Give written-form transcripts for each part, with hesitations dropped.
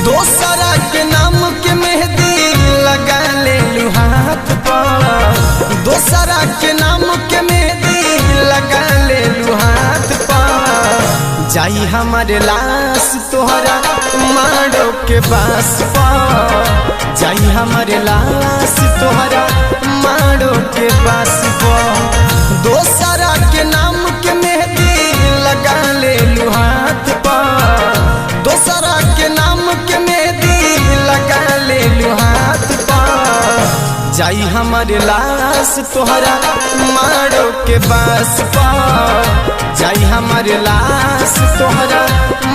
दोसरा के नाम के मेहंदी लगा ले लू हाथ पर, दोसरा के नाम के मेहंदी लगा ले लू हाथ पर। जाई हमारे लाश तोहरा मारो के पास पर, जाई हमारे लाश तोहरा मारो के पास पर। दोसरा के नाम के मेहंदी लगा ले लू हाथ पर, दोसरा के नाम के मेहंदी लगा ले लू हाथ पर। जाई हमारे लाश तोहरा मारो के पास पर, जाई हमारे लाश तोहरा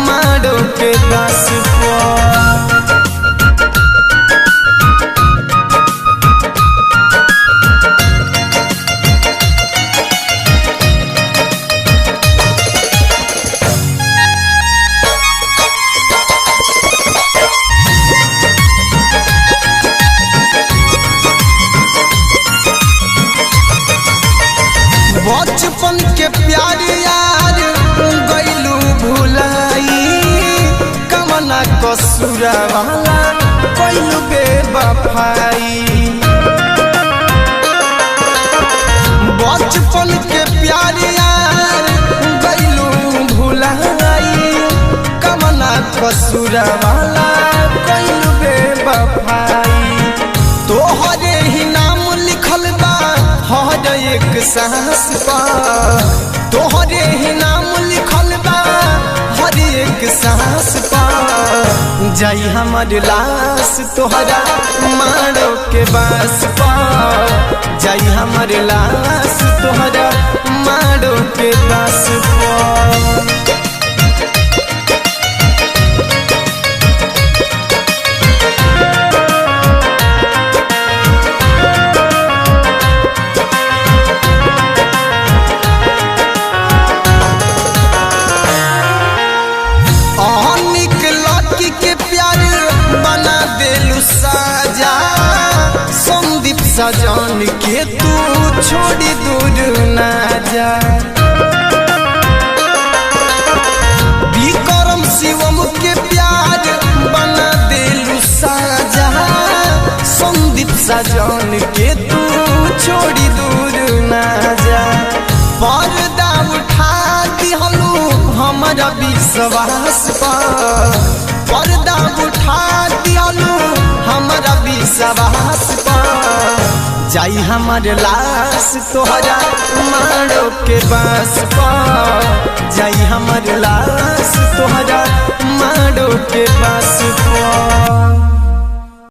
मारो के पास पर। बचपन के प्यार यार गइलू भुलाई, कमना कसूरा वाला कइलू बेवफाई। बचपन के प्यार यार गइलू भुलाई, कमना कसूरा वाला कइलू बेवफाई। तोहरे ही नाम लिखल बा हर एक सांस पर, तोहरे ही नाम लिखल बा हर एक सांस पर। जाई हमारे लाश तोहरा मारो के बास पर, जाई हमारे लाश तोहरा मारो के बास पर। के प्यार बना देलू साजा, संदीप सजन के तू छोड़ी दूर ना जा। विक्रम शिवम के प्यार बना देलू साजा, संदीप सजन के तू छोड़ी दूर ना जा। पर्दा उठा दिहलू हमारा विश्वास पर, पर्दा उठा दियालू हमारा विश्वास पर। जाई हमारे लाश तोहरा मारो के बास पर, जाई हमारे लाश तोहरा मारो के बास पर।